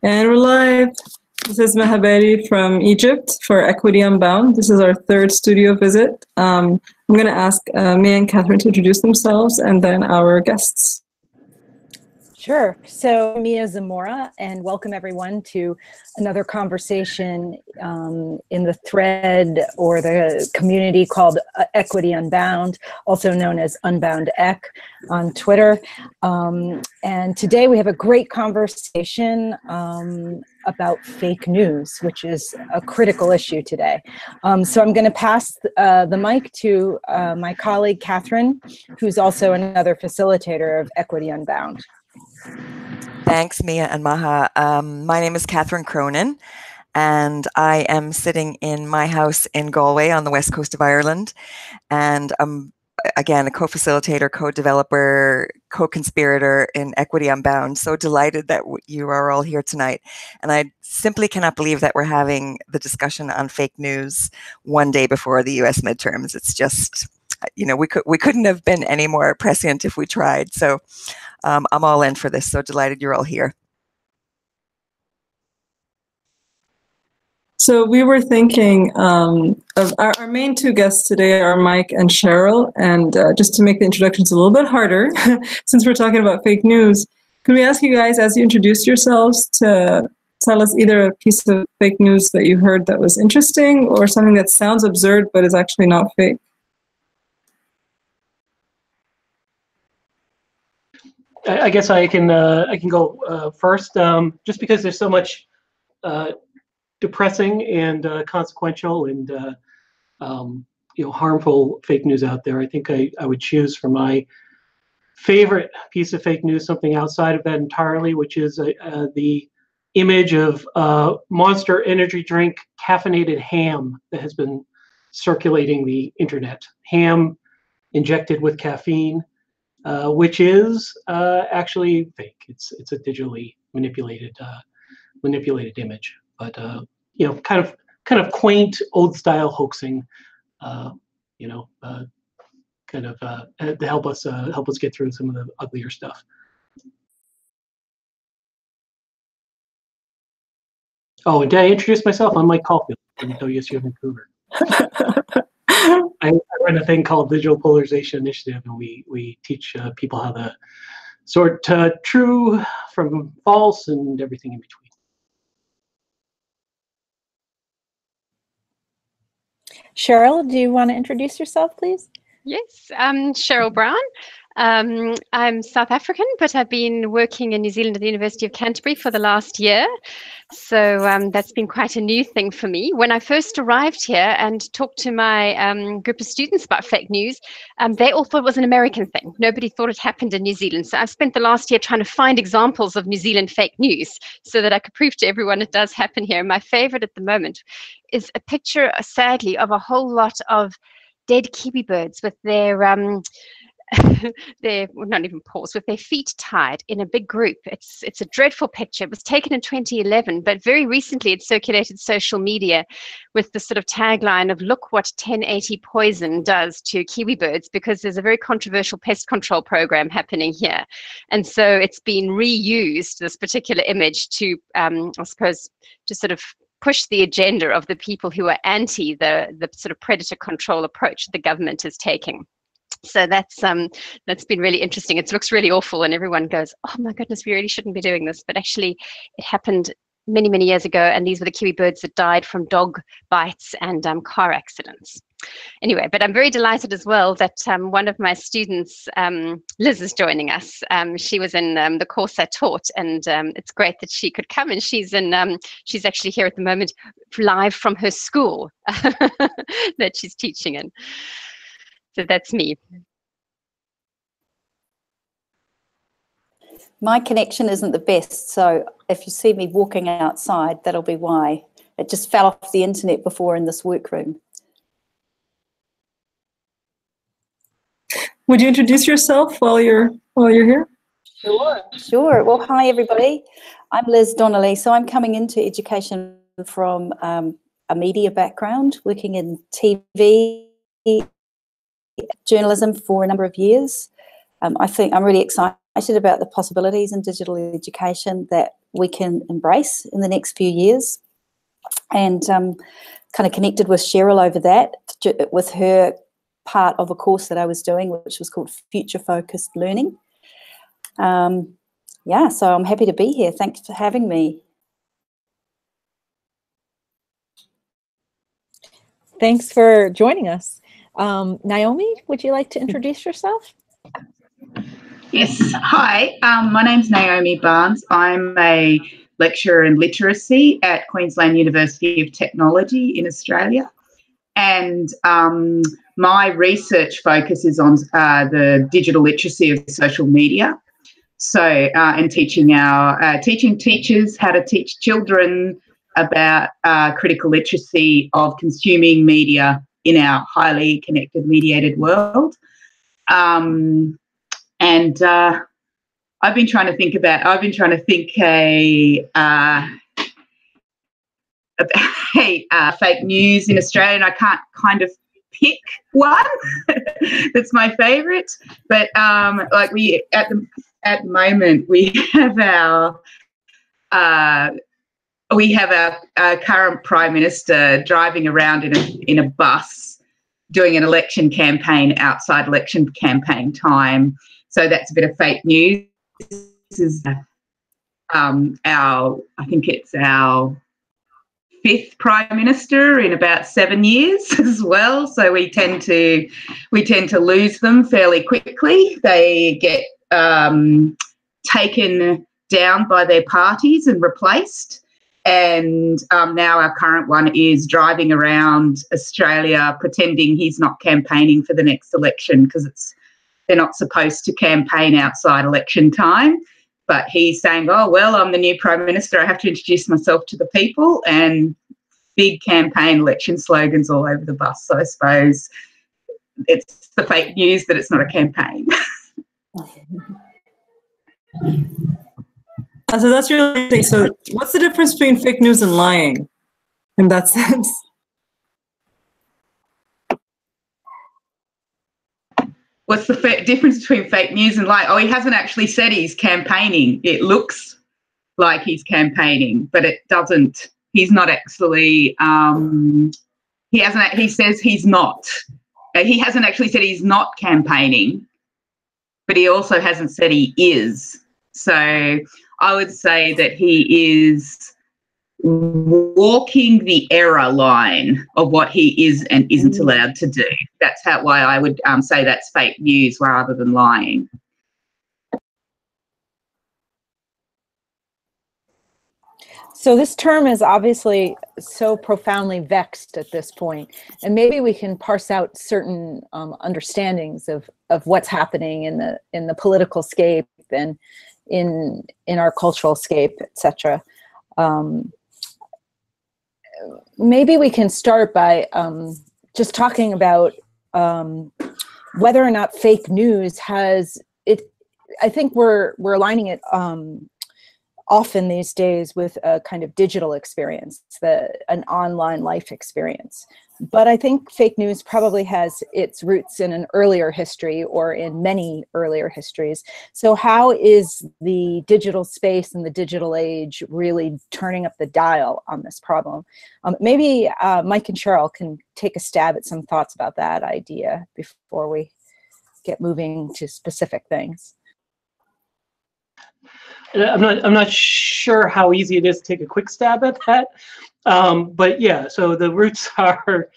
And we're live. This is Mahabari from Egypt for Equity Unbound. This is our third studio visit. I'm going to ask Mia and Catherine to introduce themselves and then our guests. Sure. So Mia Zamora, and welcome everyone to another conversation in the thread or the community called Equity Unbound, also known as Unbound Ec on Twitter. And today we have a great conversation about fake news, which is a critical issue today. So I'm going to pass the mic to my colleague, Catherine, who's also another facilitator of Equity Unbound. Thanks, Mia and Maha. My name is Catherine Cronin, and I am sitting in my house in Galway on the west coast of Ireland. And I'm, again, a co-facilitator, co-developer, co-conspirator in Equity Unbound. So delighted that you are all here tonight. And I simply cannot believe that we're having the discussion on fake news one day before the US midterms. It's just, you know, we couldn't have been any more prescient if we tried. So I'm all in for this. So delighted you're all here. So we were thinking of our main two guests today are Mike and Cheryl. And just to make the introductions a little bit harder, since we're talking about fake news, could we ask you guys, as you introduce yourselves, to tell us either a piece of fake news that you heard that was interesting or something that sounds absurd but is actually not fake? I guess I can go first, just because there's so much depressing and consequential and harmful fake news out there. I think I would choose for my favorite piece of fake news something outside of that entirely, which is the image of Monster energy drink caffeinated ham that has been circulating the internet. Ham injected with caffeine. Which is actually fake. It's a digitally manipulated image, but kind of quaint, old style hoaxing. To help us get through some of the uglier stuff. Oh, and did I introduce myself? I'm Mike Caulfield from WSU of Vancouver. I run a thing called Digital Polarization Initiative, and we teach people how to sort true from false and everything in between. Cheryl, do you want to introduce yourself, please? Yes, I'm Cheryl Brown. I'm South African, but I've been working in New Zealand at the University of Canterbury for the last year. So that's been quite a new thing for me. When I first arrived here and talked to my group of students about fake news, they all thought it was an American thing. Nobody thought it happened in New Zealand. So I've spent the last year trying to find examples of New Zealand fake news so that I could prove to everyone it does happen here. My favorite at the moment is a picture, sadly, of a whole lot of dead kiwi birds with their not even paws, with their feet tied in a big group. It's a dreadful picture. It was taken in 2011, but very recently it circulated social media with the sort of tagline of "Look what 1080 poison does to kiwi birds," because there's a very controversial pest control program happening here, and so it's been reused, this particular image, to I suppose to sort of push the agenda of the people who are anti the sort of predator control approach the government is taking. So that's been really interesting. It looks really awful, and everyone goes, "Oh my goodness, we really shouldn't be doing this." But actually, it happened many, many years ago, and these were the kiwi birds that died from dog bites and car accidents. Anyway, but I'm very delighted as well that one of my students, Liz, is joining us. She was in the course I taught, and it's great that she could come. And she's actually here at the moment, live from her school that she's teaching in. So that's me. My connection isn't the best, so if you see me walking outside, that'll be why. It just fell off the internet before in this workroom. Would you introduce yourself while you're here? Sure. Well, hi everybody. I'm Liz Donnelly. So I'm coming into education from a media background, working in TV journalism for a number of years. I think I'm really excited about the possibilities in digital education that we can embrace in the next few years, and kind of connected with Cheryl over that, with her part of a course that I was doing, which was called Future Focused Learning. Yeah, so I'm happy to be here. Thanks for having me. Thanks for joining us. Naomi, would you like to introduce yourself? Yes, hi, my name's Naomi Barnes. I'm a lecturer in literacy at Queensland University of Technology in Australia. And my research focus is on the digital literacy of social media. So, and teaching teachers how to teach children about critical literacy of consuming media in our highly connected, mediated world. And I've been trying to think about fake news in Australia, and I can't kind of pick one that's my favourite. But like at the moment we have our current Prime Minister driving around in a bus doing an election campaign outside election campaign time. So that's a bit of fake news. This is I think it's our 5th Prime Minister in about 7 years as well. So we tend to lose them fairly quickly. They get taken down by their parties and replaced. And now our current one is driving around Australia pretending he's not campaigning for the next election, because they're not supposed to campaign outside election time. But he's saying, oh, well, I'm the new Prime Minister, I have to introduce myself to the people, and big campaign election slogans all over the bus. So I suppose it's the fake news that it's not a campaign. So that's really interesting. So what's the difference between fake news and lying in that sense? What's the difference between fake news and lying? Oh, he hasn't actually said he's campaigning. It looks like he's campaigning, but it doesn't. He's not actually. He hasn't. He says he's not. He hasn't actually said he's not campaigning, but he also hasn't said he is. So I would say that he is walking the error line of what he is and isn't allowed to do. That's why I would say that's fake news rather than lying. So this term is obviously so profoundly vexed at this point, and maybe we can parse out certain understandings of what's happening in the political scape and in our cultural scape, etc. Maybe we can start by just talking about whether or not fake news has it. I think we're aligning it often these days with a kind of digital experience, an online life experience. But I think fake news probably has its roots in an earlier history or in many earlier histories. So how is the digital space and the digital age really turning up the dial on this problem? Maybe Mike and Cheryl can take a stab at some thoughts about that idea before we get moving to specific things. I'm not sure how easy it is to take a quick stab at that, but yeah. So the roots are,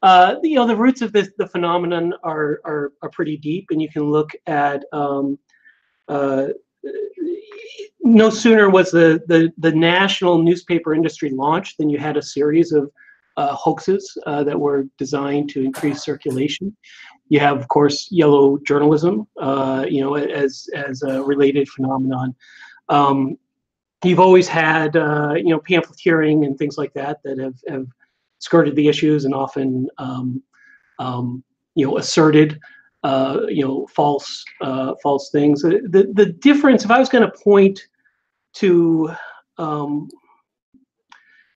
the roots of the phenomenon are pretty deep, and you can look at. No sooner was the national newspaper industry launched than you had a series of hoaxes that were designed to increase circulation. You have, of course, yellow journalism, as a related phenomenon. You've always had, pamphleteering and things like that have skirted the issues and often, asserted, false things. The difference, if I was going to point to,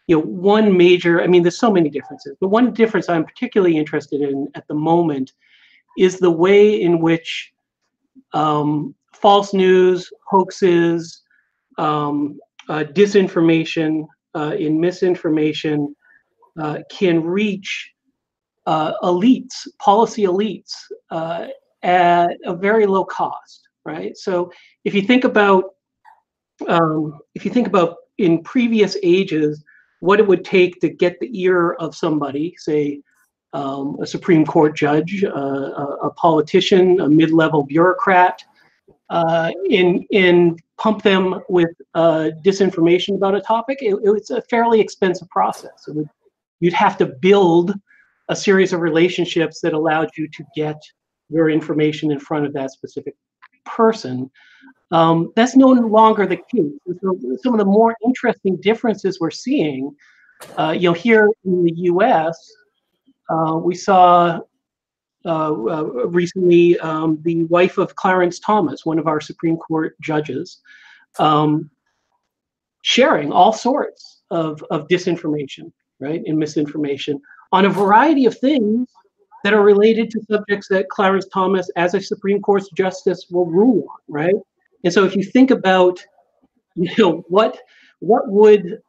one major, there's so many differences, but one difference I'm particularly interested in at the moment is the way in which false news, hoaxes, disinformation, and misinformation can reach elites, policy elites, at a very low cost, right? So if you think about in previous ages, what it would take to get the ear of somebody, say a Supreme Court judge, a politician, a mid-level bureaucrat, and pump them with disinformation about a topic, it's a fairly expensive process. You'd have to build a series of relationships that allowed you to get your information in front of that specific person. That's no longer the case. So some of the more interesting differences we're seeing, here in the U.S., we saw recently the wife of Clarence Thomas, one of our Supreme Court judges, sharing all sorts of disinformation, right, and misinformation on a variety of things that are related to subjects that Clarence Thomas, as a Supreme Court justice, will rule on, right? And so if you think about, what would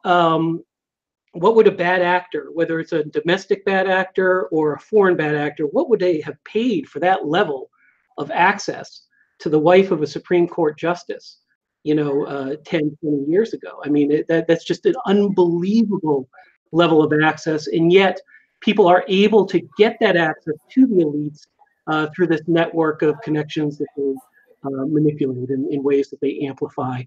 a bad actor, whether it's a domestic bad actor or a foreign bad actor, what would they have paid for that level of access to the wife of a Supreme Court justice, 10, 20 years ago? I mean, that's just an unbelievable level of access. And yet people are able to get that access to the elites through this network of connections that they manipulate in ways that they amplify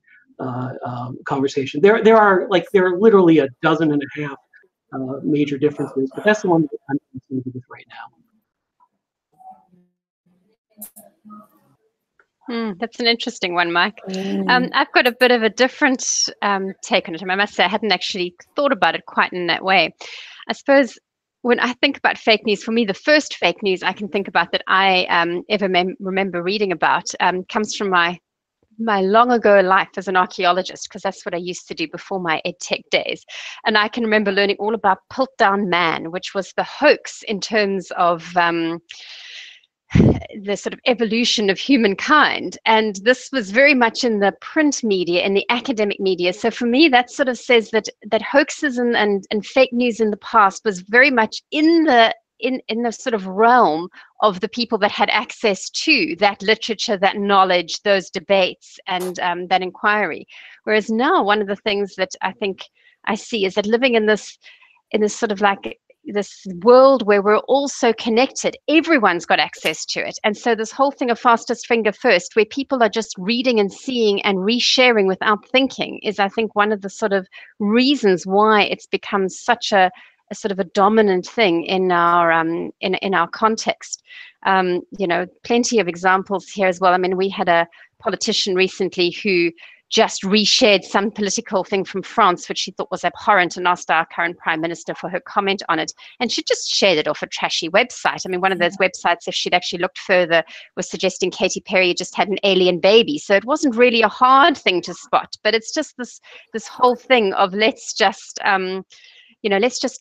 conversation. There are literally a dozen and a half major differences, but that's the one that I'm concerned with right now. That's an interesting one, Mike. I've got a bit of a different take on it. I must say I hadn't actually thought about it quite in that way. I suppose when I think about fake news, for me, the first fake news I can think about that I ever remember reading about comes from my long ago life as an archaeologist, because that's what I used to do before my EdTech days. And I can remember learning all about Piltdown Man, which was the hoax in terms of the sort of evolution of humankind. And this was very much in the print media, in the academic media. So for me, that sort of says that hoaxes and fake news in the past was very much in the sort of realm of the people that had access to that literature, that knowledge, those debates, and that inquiry. Whereas now, one of the things that I think I see is that living in this sort of like this world where we're all so connected, everyone's got access to it. And so this whole thing of fastest finger first, where people are just reading and seeing and resharing without thinking, is I think one of the sort of reasons why it's become such a sort of a dominant thing in our in our context. Plenty of examples here as well. I mean, we had a politician recently who just reshared some political thing from France, which she thought was abhorrent, and asked our current Prime Minister for her comment on it. And she just shared it off a trashy website. I mean, one of those websites, if she'd actually looked further, was suggesting Katy Perry just had an alien baby. So it wasn't really a hard thing to spot, but it's just this whole thing of let's just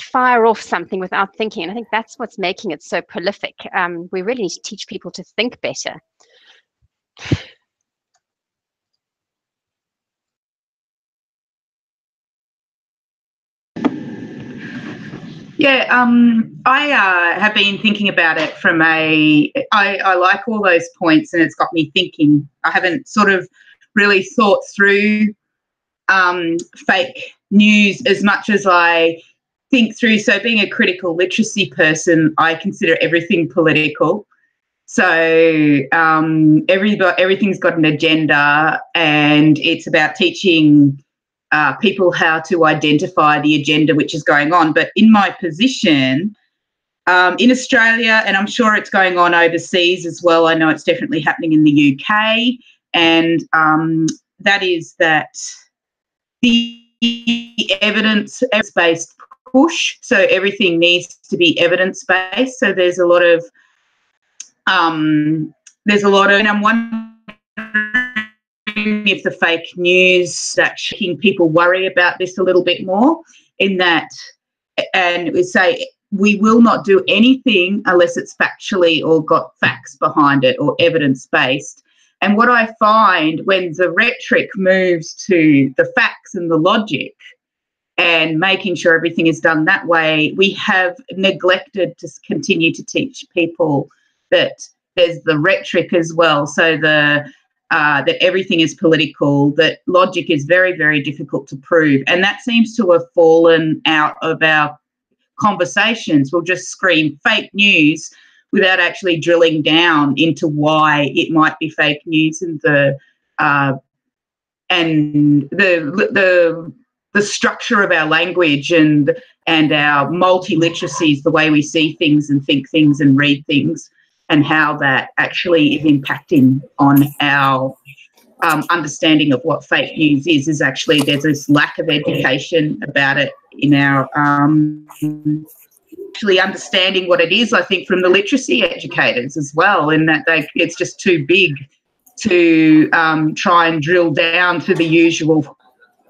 fire off something without thinking. And I think that's what's making it so prolific. We really need to teach people to think better. Yeah, I have been thinking about it from I like all those points, and it's got me thinking. I haven't sort of really thought through fake news as much as I think through. So being a critical literacy person, I consider everything political. So everything's got an agenda, and it's about teaching people how to identify the agenda which is going on. But in my position in Australia, and I'm sure it's going on overseas as well, I know it's definitely happening in the UK, and that is that the evidence-based push. So everything needs to be evidence-based. So there's a lot of, and I'm wondering if the fake news that's making people worry about this a little bit more, in that, and we say we will not do anything unless it's factually or got facts behind it or evidence-based. And what I find when the rhetoric moves to the facts and the logic and making sure everything is done that way, we have neglected to continue to teach people that there's the rhetoric as well. So that everything is political, that logic is very, very difficult to prove. And that seems to have fallen out of our conversations. We'll just scream fake news without actually drilling down into why it might be fake news and the structure of our language and our multi-literacies, the way we see things and think things and read things, and how that actually is impacting on our understanding of what fake news is actually there's this lack of education about it in our actually understanding what it is, I think, from the literacy educators as well, in that it's just too big to try and drill down to the usual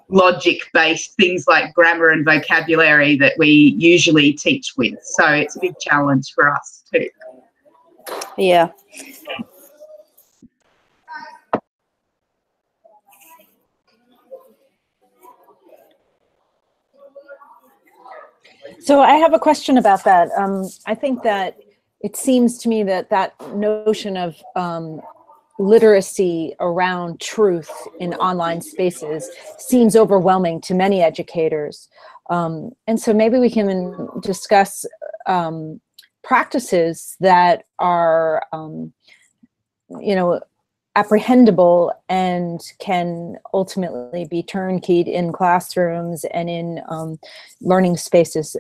logic-based things like grammar and vocabulary that we usually teach with. So it's a big challenge for us too. Yeah. So I have a question about that. I think that it seems to me that that notion of literacy around truth in online spaces seems overwhelming to many educators. And so maybe we can discuss practices that are, apprehendable and can ultimately be turnkeyed in classrooms and in learning spaces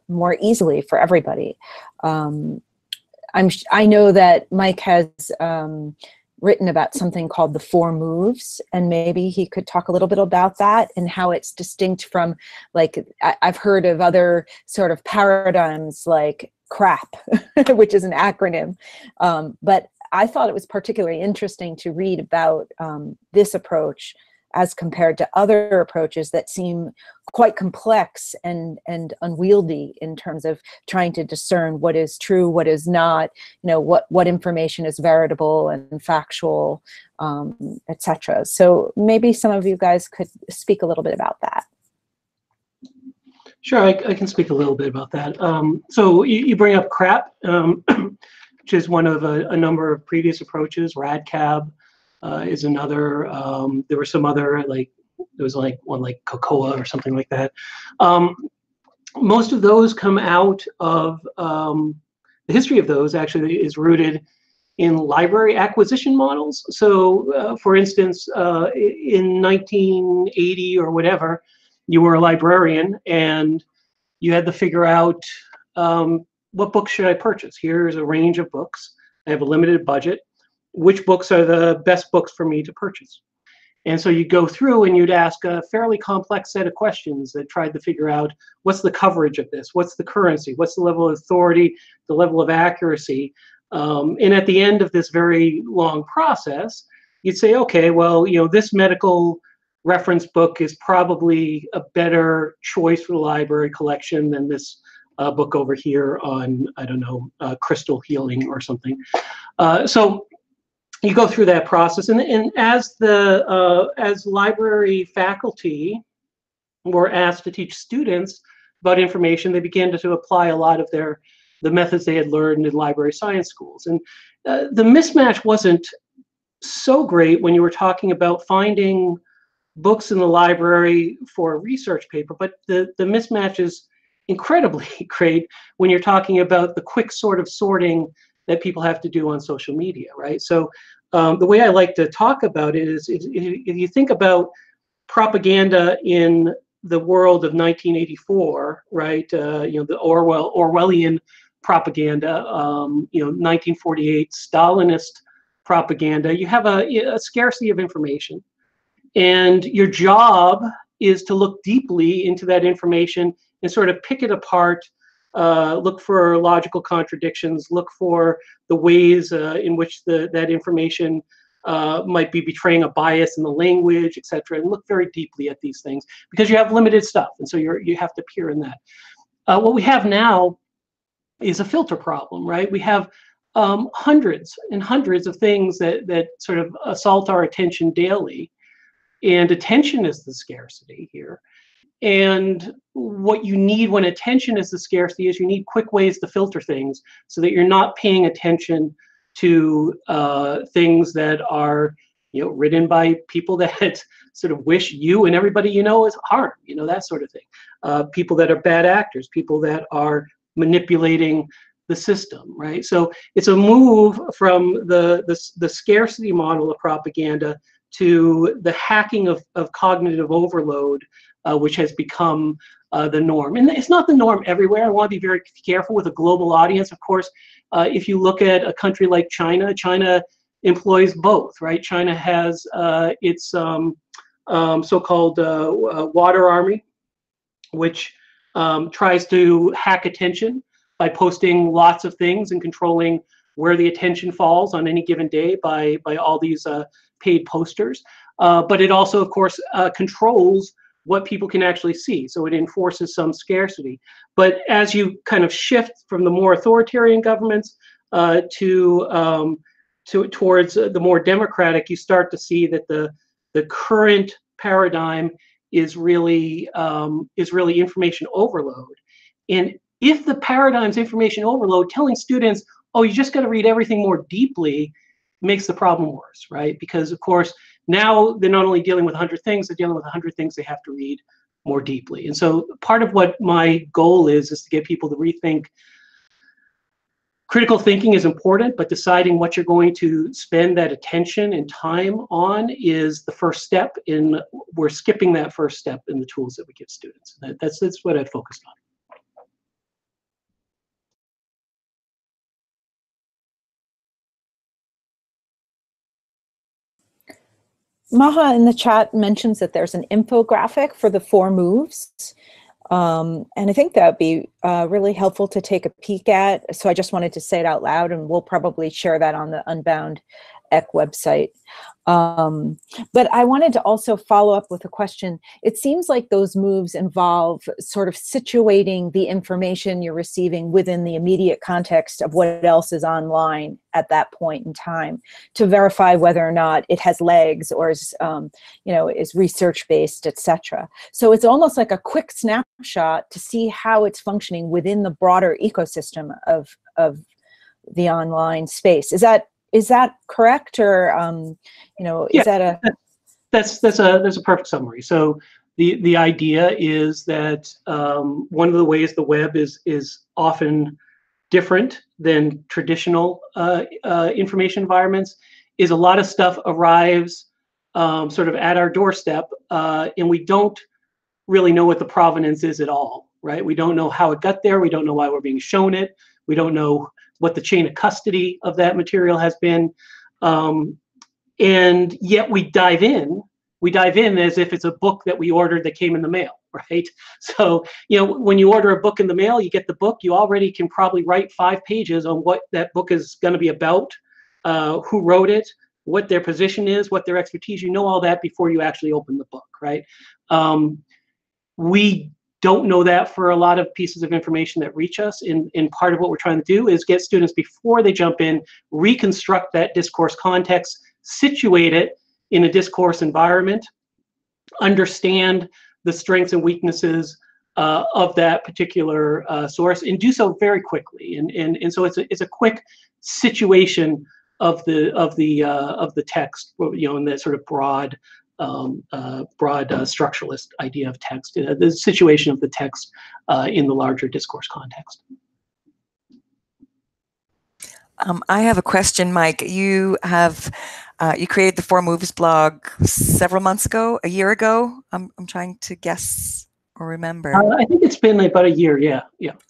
more easily for everybody. I know that Mike has written about something called the 4 moves, and maybe he could talk a little bit about that and how it's distinct from, like, I've heard of other sort of paradigms like CRAP, which is an acronym, but I thought it was particularly interesting to read about this approach as compared to other approaches that seem quite complex and unwieldy in terms of trying to discern what is true, what is not, what information is veritable and factual, etc. So maybe some of you guys could speak a little bit about that. Sure, I can speak a little bit about that. So you bring up CRAP, which is one of a number of previous approaches. RADCAB is another. There were some other, like, there was like one like Cocoa or something like that. Most of those come out of, the history of those actually is rooted in library acquisition models. So for instance, in 1980 or whatever, you were a librarian and you had to figure out what books should I purchase? Here's a range of books. I have a limited budget. Which books are the best books for me to purchase? And so you go through and you'd ask a fairly complex set of questions that tried to figure out what's the coverage of this? What's the currency? What's the level of authority? The level of accuracy? And at the end of this very long process, you'd say, okay, well, this medical reference book is probably a better choice for the library collection than this book over here on, I don't know, crystal healing or something. So you go through that process, and as library faculty were asked to teach students about information, they began to apply a lot of the methods they had learned in library science schools. And the mismatch wasn't so great when you were talking about finding books in the library for a research paper, but the mismatch is incredibly great when you're talking about the quick sort of sorting that people have to do on social media, right? So the way I like to talk about it is if you think about propaganda in the world of 1984, right? The Orwellian propaganda, 1948 Stalinist propaganda, you have a scarcity of information. And your job is to look deeply into that information and sort of pick it apart, look for logical contradictions, look for the ways in which that information might be betraying a bias in the language, et cetera, and look very deeply at these things because you have limited stuff, and so you have to peer in that. What we have now is a filter problem, right? We have hundreds and hundreds of things that sort of assault our attention daily. And attention is the scarcity here. And what you need when attention is the scarcity is you need quick ways to filter things so that you're not paying attention to things that are, written by people that sort of wish you and everybody you know is harm, that sort of thing. People that are bad actors, people that are manipulating the system, right? So it's a move from the scarcity model of propaganda to the hacking of cognitive overload, which has become the norm. And it's not the norm everywhere. I want to be very careful with a global audience. Of course, if you look at a country like China, China employs both, right? China has its so-called water army, which tries to hack attention by posting lots of things and controlling where the attention falls on any given day by all these paid posters. But it also, of course, controls what people can actually see. So it enforces some scarcity. But as you kind of shift from the more authoritarian governments towards the more democratic, you start to see that the current paradigm is really information overload. And if the paradigm's information overload, telling students, oh, you just got to read everything more deeply, makes the problem worse, right? Because of course, now they're not only dealing with 100 things, they're dealing with 100 things they have to read more deeply. And so part of what my goal is to get people to rethink. Critical thinking is important, but deciding what you're going to spend that attention and time on is the first step. We're skipping that first step in the tools that we give students. That's what I focused on. Maha in the chat mentions that there's an infographic for the 4 moves. And I think that would be really helpful to take a peek at. So I just wanted to say it out loud, and we'll probably share that on the Unbound EC website. But I wanted to also follow up with a question. It seems like those moves involve sort of situating the information you're receiving within the immediate context of what else is online at that point in time to verify whether or not it has legs or is, is research-based, etc. So it's almost like a quick snapshot to see how it's functioning within the broader ecosystem of the online space. Is that correct, or is that a? That's a perfect summary. So the idea is that one of the ways the web is often different than traditional information environments is a lot of stuff arrives sort of at our doorstep, and we don't really know what the provenance is at all, right? We don't know how it got there. We don't know why we're being shown it. We don't know what the chain of custody of that material has been. And yet we dive in as if it's a book that we ordered that came in the mail, right? So, when you order a book in the mail, you get the book, you already can probably write 5 pages on what that book is going to be about, who wrote it, what their position is, what their expertise, all that before you actually open the book, right? We don't know that for a lot of pieces of information that reach us. And part of what we're trying to do is get students, before they jump in, reconstruct that discourse context, situate it in a discourse environment, understand the strengths and weaknesses of that particular source, and do so very quickly. And so it's a quick situation of the text, in that sort of broad structuralist idea of text, the situation of the text in the larger discourse context. I have a question, Mike. You have you created the 4 Moves blog several months ago, a year ago. I'm trying to guess or remember. I think it's been about a year. Yeah.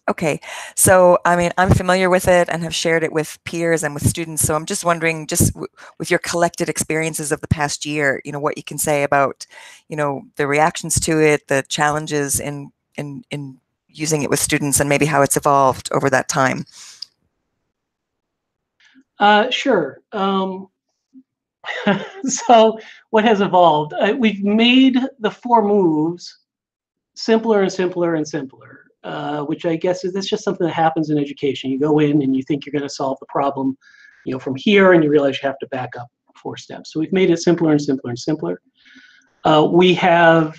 Okay. So, I mean, I'm familiar with it and have shared it with peers and with students. So I'm just wondering, with your collected experiences of the past year, what you can say about, the reactions to it, the challenges in using it with students, and maybe how it's evolved over that time. Sure. So what has evolved? We've made the 4 moves simpler and simpler and simpler. which I guess is that's just something that happens in education. You go in and you think you're going to solve the problem, from here, and you realize you have to back up 4 steps. So we've made it simpler and simpler and simpler. We have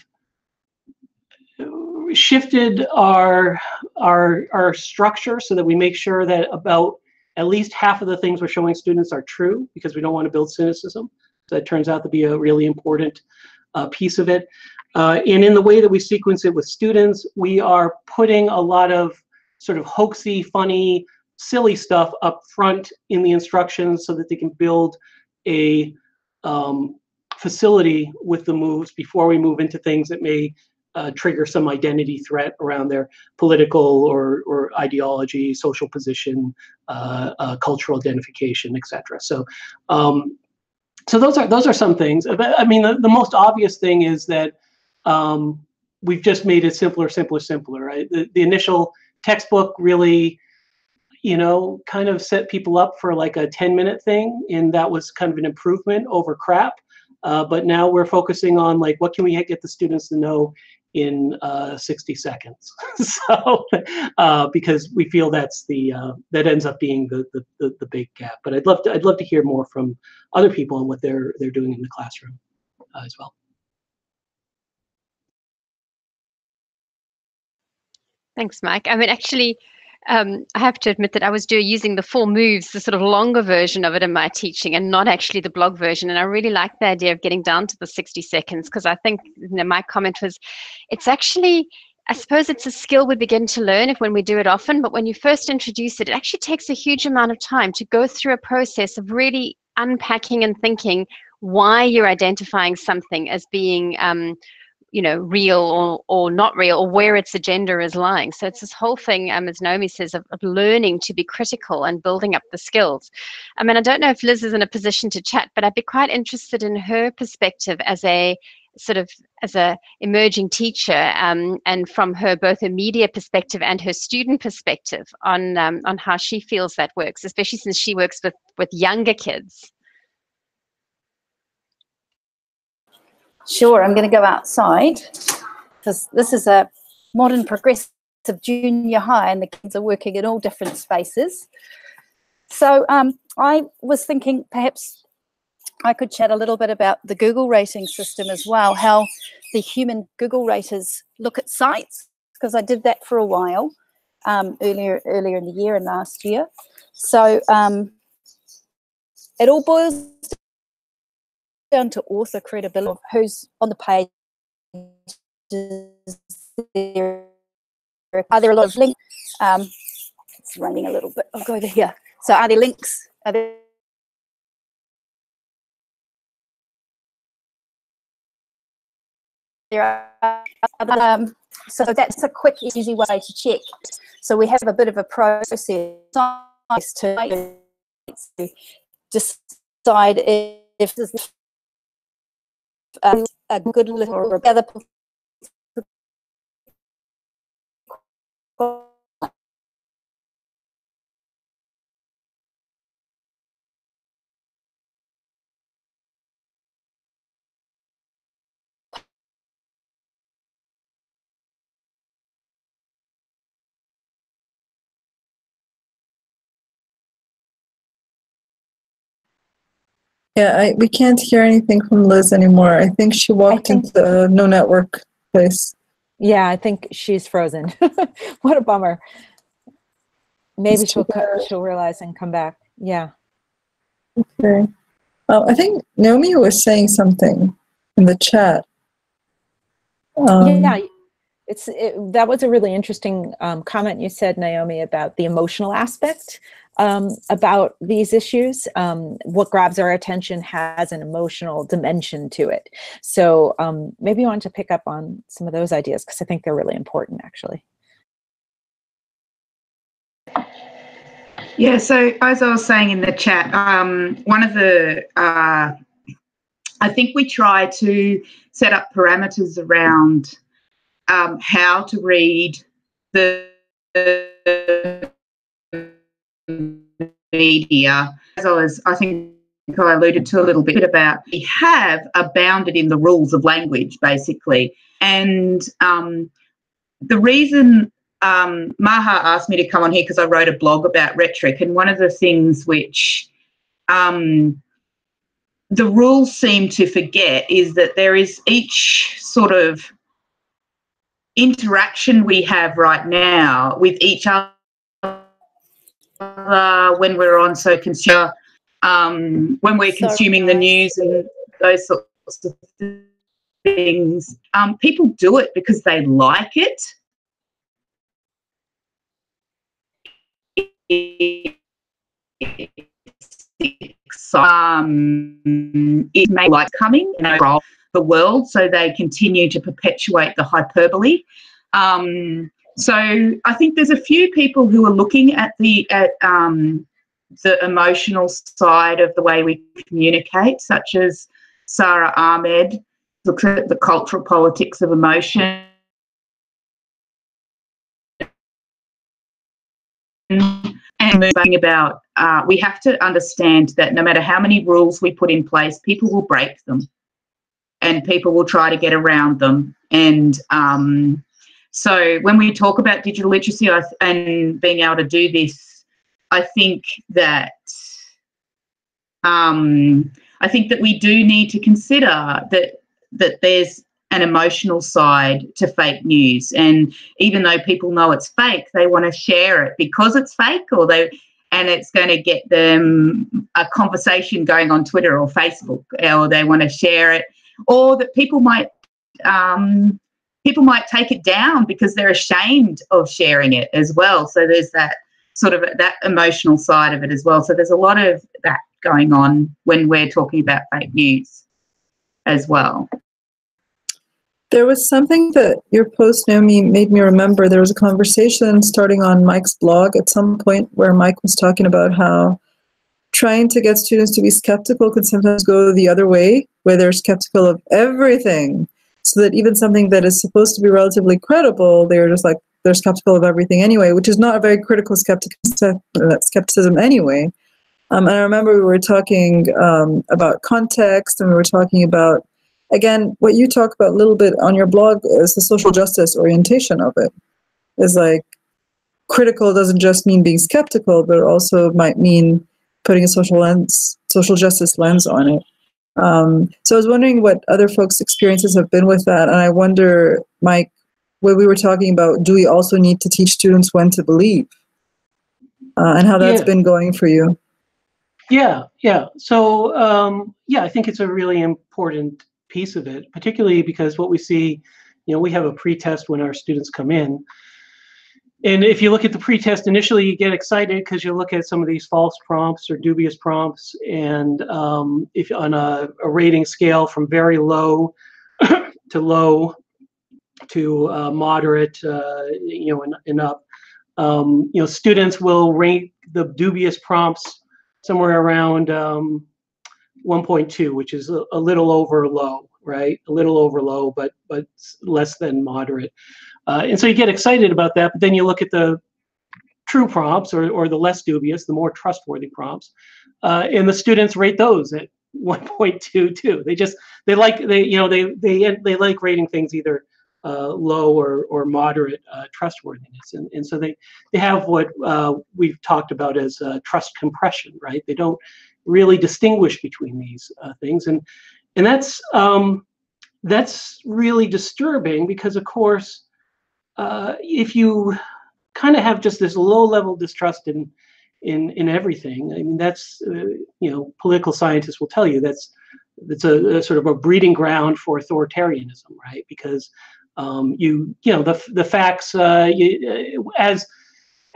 shifted our structure so that we make sure that about at least half of the things we're showing students are true, because we don't want to build cynicism. So that turns out to be a really important piece of it. And in the way that we sequence it with students, we are putting a lot of sort of hoaxy, funny, silly stuff up front in the instructions so that they can build a facility with the moves before we move into things that may trigger some identity threat around their political or ideology, social position, cultural identification, etc. So, so those are some things. I mean, the most obvious thing is that we've just made it simpler, simpler, simpler. Right? The initial textbook really, kind of set people up for like a 10-minute thing, and that was kind of an improvement over crap. But now we're focusing on like, what can we get the students to know in 60 seconds? So because we feel that's that ends up being the big gap. But I'd love to hear more from other people on what they're doing in the classroom as well. Thanks, Mike. I mean, actually, I have to admit that I was using the 4 moves, the sort of longer version of it in my teaching, and not actually the blog version. And I really like the idea of getting down to the 60 seconds, because I think my comment was, it's actually, I suppose it's a skill we begin to learn when we do it often, but when you first introduce it, it actually takes a huge amount of time to go through a process of really unpacking and thinking why you're identifying something as being real or not real, or where its agenda is lying. So it's this whole thing, as Naomi says, of learning to be critical and building up the skills. I mean, I don't know if Liz is in a position to chat, but I'd be quite interested in her perspective as a emerging teacher, and from her both a media perspective and her student perspective on how she feels that works, especially since she works with younger kids. Sure, I'm going to go outside because this is a modern progressive junior high and the kids are working in all different spaces. So I was thinking perhaps I could chat a little bit about the Google rating system as well, how the human Google raters look at sites, because I did that for a while earlier in the year and last year. So it all boils down to author credibility of who's on the page. Are there a lot of links? It's raining a little bit. I'll go over here. So are there links? Are there so that's a quick, easy way to check. So we have a bit of a process to decide if this is a good little or other. Yeah, we can't hear anything from Liz anymore. I think she walked into the no network place. Yeah, I think she's frozen. What a bummer. Maybe she'll realize and come back. Yeah. Okay. I think Naomi was saying something in the chat. Yeah, that was a really interesting comment you said, Naomi, about the emotional aspect about these issues. What grabs our attention has an emotional dimension to it. So maybe you want to pick up on some of those ideas, because I think they're really important, actually. Yeah, so as I was saying in the chat, one of the, I think we try to set up parameters around how to read the media. As I think I alluded to a little bit about, we have abounded in the rules of language, basically. And the reason Maha asked me to come on here because I wrote a blog about rhetoric, and one of the things which the rules seem to forget is that there is each sort of interaction we have right now with each other when we're on consumer, when we're consuming the news and those sorts of things. People do it because they like it. It may like coming from the world, so they continue to perpetuate the hyperbole. So I think there's a few people who are looking at the emotional side of the way we communicate, such as Sarah Ahmed looks at the cultural politics of emotion. And moving about, we have to understand that no matter how many rules we put in place, people will break them and people will try to get around them. And so when we talk about digital literacy and being able to do this, I think that we do need to consider that there's an emotional side to fake news, and even though people know it's fake, they want to share it because it's fake, and it's going to get them a conversation going on Twitter or Facebook, or they want to share it, or that people might take it down because they're ashamed of sharing it as well. So there's that sort of that emotional side of it as well. So there's a lot of that going on when we're talking about fake news as well. There was something that your post, Naomi, made me remember. There was a conversation starting on Mike's blog at some point where Mike was talking about how trying to get students to be skeptical can sometimes go the other way, where they're skeptical of everything, so that even something that is supposed to be relatively credible, they're just like, they're skeptical of everything anyway, which is not a very critical skepticism anyway. And I remember we were talking about context, and we were talking about, again, what you talk about a little bit on your blog is the social justice orientation of it. Is like, critical doesn't just mean being skeptical, but it also might mean putting a social justice lens on it. So I was wondering what other folks' experiences have been with that. And I wonder, Mike, what we were talking about, do we also need to teach students when to believe? And how that's been going for you? Yeah. So, I think it's a really important piece of it, particularly because what we see, we have a pre-test when our students come in. And if you look at the pre-test, initially you get excited because you look at some of these false prompts or dubious prompts. And if on a rating scale from very low to moderate, and up, students will rate the dubious prompts somewhere around 1.2, which is a little over low, right? A little over low, but less than moderate. And so you get excited about that, but then you look at the true prompts or the less dubious, the more trustworthy prompts, and the students rate those at 1.22. They like rating things either low or moderate trustworthiness, and so they have what we've talked about as trust compression, right? They don't really distinguish between these things, and that's really disturbing because, of course, if you kind of have just this low-level distrust in everything, I mean, that's political scientists will tell you that's a sort of a breeding ground for authoritarianism, right? Because the facts, as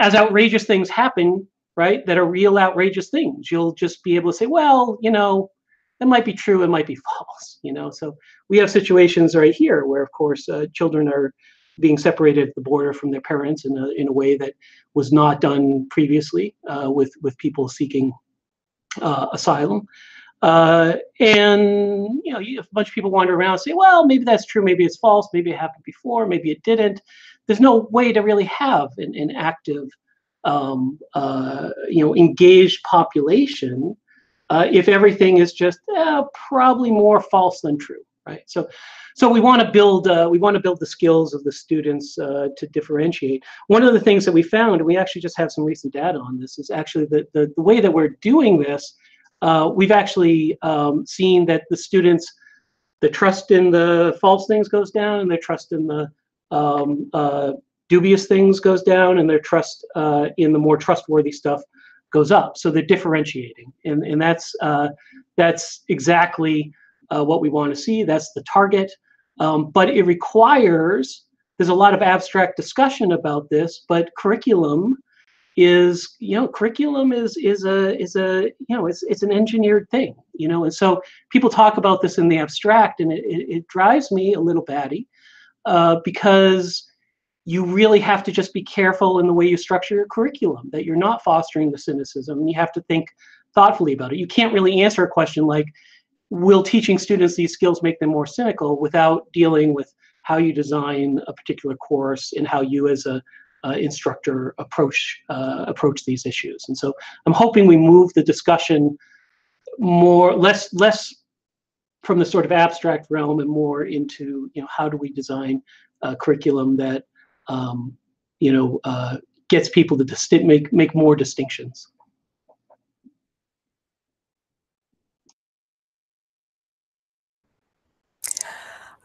outrageous things happen, right, that are real outrageous things, you'll just be able to say, well, it might be true, it might be false, So we have situations right here where, of course, children are being separated at the border from their parents in a way that was not done previously with people seeking asylum. And a bunch of people wander around and say, well, maybe that's true, maybe it's false, maybe it happened before, maybe it didn't. There's no way to really have an active, engaged population if everything is just probably more false than true, right? So So we want to build the skills of the students to differentiate. One of the things that we found, and we actually just have some recent data on this, is actually the way that we're doing this. We've actually seen that the students, the trust in the false things goes down, and their trust in the dubious things goes down, and their trust in the more trustworthy stuff goes up. So they're differentiating, and that's exactly what we want to see. That's the target. But it requires, there's a lot of abstract discussion about this, but curriculum is, curriculum is it's an engineered thing, and so people talk about this in the abstract, and it drives me a little batty, because you really have to just be careful in the way you structure your curriculum, that you're not fostering the cynicism, and you have to think thoughtfully about it. You can't really answer a question like, will teaching students these skills make them more cynical, without dealing with how you design a particular course and how you as a instructor approach these issues. And so I'm hoping we move the discussion less from the sort of abstract realm and more into, how do we design a curriculum that gets people to make more distinctions.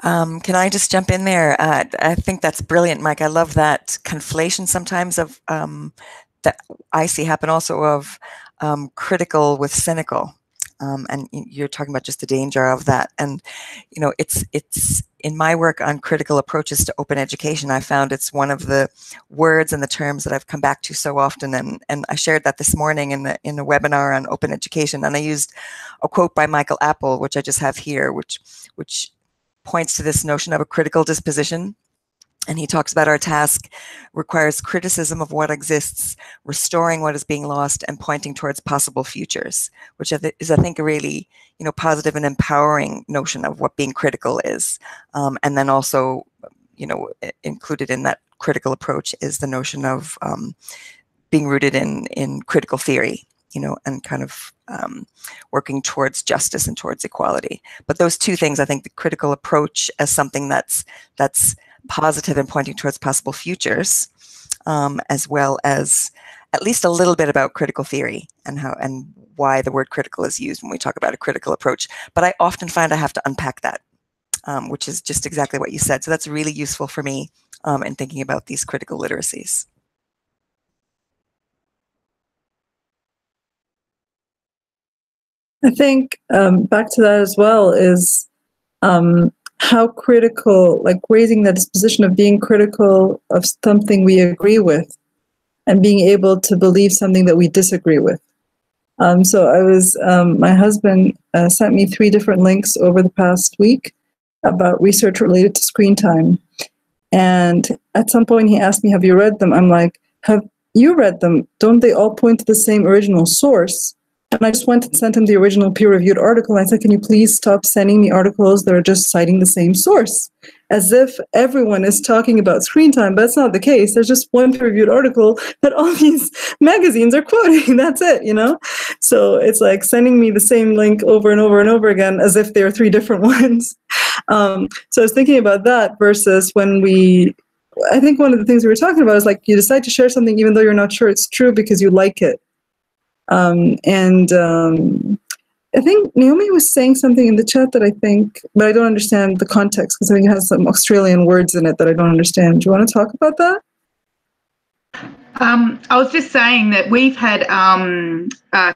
Can I just jump in there? I think that's brilliant, Mike. I love that conflation sometimes of that I see happen also of critical with cynical. And you're talking about just the danger of that. And, it's in my work on critical approaches to open education, I found it's one of the words and the terms that I've come back to so often. And I shared that this morning in a webinar on open education. And I used a quote by Michael Apple, which I just have here, which points to this notion of a critical disposition. And he talks about our task requires criticism of what exists, restoring what is being lost, and pointing towards possible futures, which is, I think, a really, positive and empowering notion of what being critical is. And then also, included in that critical approach is the notion of being rooted in critical theory, and kind of working towards justice and towards equality. But those two things, I think the critical approach as something that's positive and pointing towards possible futures, as well as at least a little bit about critical theory and why the word critical is used when we talk about a critical approach. But I often find I have to unpack that, which is just exactly what you said. So that's really useful for me in thinking about these critical literacies. I think back to that as well is how critical, like raising that disposition of being critical of something we agree with and being able to believe something that we disagree with. So I was, my husband sent me 3 different links over the past week about research related to screen time. And at some point he asked me, have you read them? I'm like, have you read them? Don't they all point to the same original source? And I just went and sent him the original peer-reviewed article. I said, can you please stop sending me articles that are just citing the same source? As if everyone is talking about screen time, but that's not the case. There's just one peer-reviewed article that all these magazines are quoting. That's it, So it's like sending me the same link over and over and over again as if there are 3 different ones. So I was thinking about that versus I think one of the things we were talking about is like you decide to share something even though you're not sure it's true because you like it. I think Naomi was saying something in the chat but I don't understand the context because I think it has some Australian words in it that I don't understand. Do you want to talk about that? I was just saying that we've had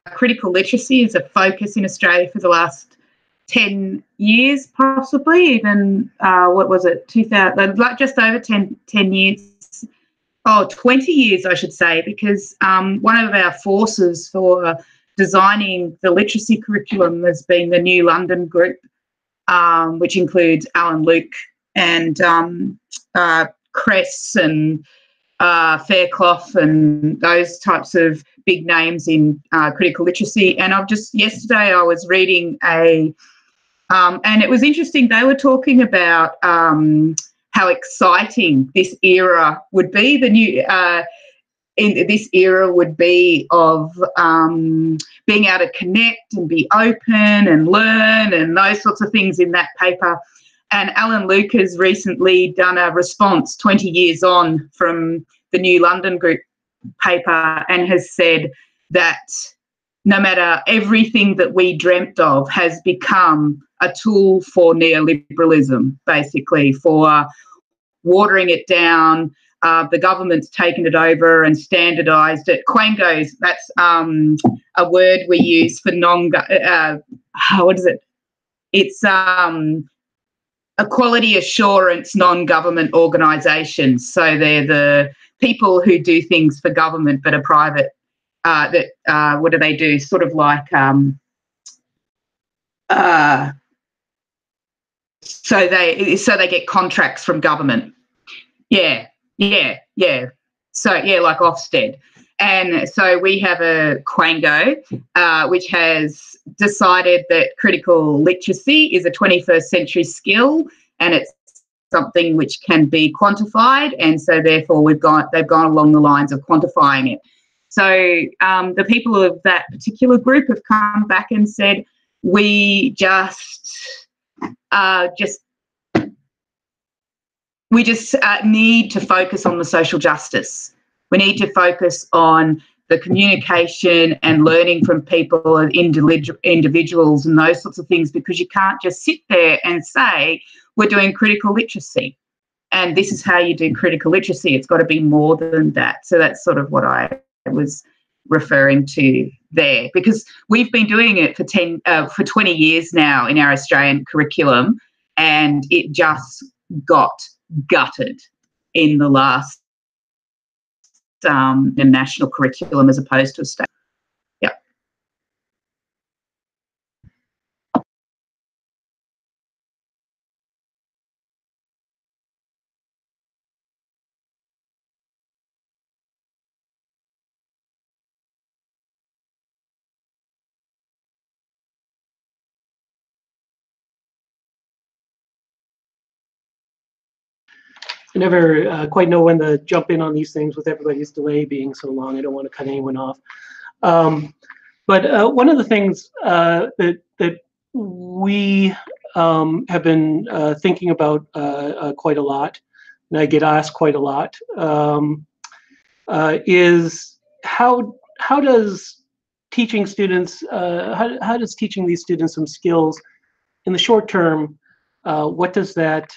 critical literacy as a focus in Australia for the last 10 years, possibly even, 2000, like just over 10 years. 20 years, I should say, because one of our forces for designing the literacy curriculum has been the New London group, which includes Alan Luke and Cress and Fairclough and those types of big names in critical literacy. And yesterday I was reading and it was interesting, they were talking about how exciting this era would be, this era would be of being able to connect and be open and learn and those sorts of things in that paper. And Alan Luke has recently done a response 20 years on from the New London Group paper and has said that no matter everything that we dreamt of has become a tool for neoliberalism, basically, for watering it down. The government's taken it over and standardised it. Quangos, that's a word we use for what is it? It's a quality assurance non-government organisations. So they're the people who do things for government but are private. What do they do? Sort of like so they get contracts from government. Yeah. So like Ofsted. And so we have a Quango, which has decided that critical literacy is a 21st century skill, and it's something which can be quantified. And so therefore they've gone along the lines of quantifying it. So the people of that particular group have come back and said, we just need to focus on the social justice. We need to focus on the communication and learning from people and individuals and those sorts of things, because you can't just sit there and say, we're doing critical literacy and this is how you do critical literacy. It's got to be more than that. So that's sort of what I was referring to there, because we've been doing it for 20 years now in our Australian curriculum, and it just got gutted in the last the national curriculum as opposed to a state. Yeah. I never quite know when to jump in on these things with everybody's delay being so long. I don't want to cut anyone off. But one of the things that we have been thinking about quite a lot, and I get asked quite a lot, is how does teaching students, how does teaching these students some skills in the short term, what does that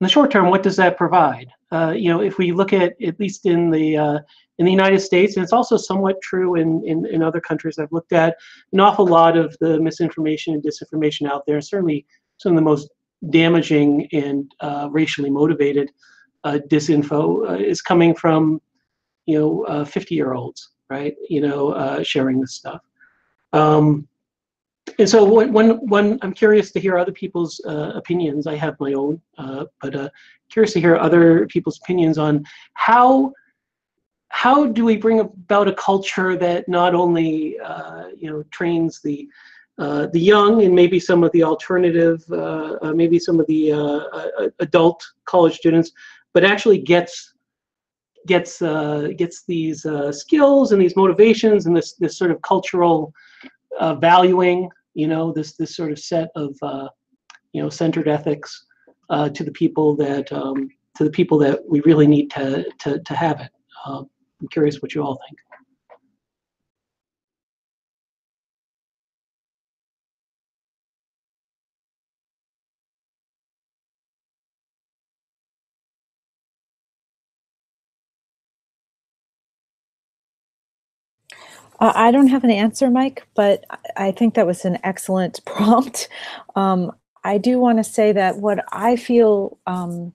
in the short term, what does that provide? If we look at least in the United States, and it's also somewhat true in other countries I've looked at, an awful lot of the misinformation and disinformation out there, certainly some of the most damaging and racially motivated disinfo is coming from 50-year-olds, right? Sharing this stuff. And so when I'm curious to hear other people's opinions. I have my own, but curious to hear other people's opinions on how do we bring about a culture that not only trains the young and maybe some of the alternative, maybe some of the adult college students, but actually gets these skills and these motivations and this sort of cultural valuing, this sort of set of centered ethics to the people that we really need to have it. I'm curious what you all think. I don't have an answer, Mike, but I think that was an excellent prompt. I do want to say that what I feel I'm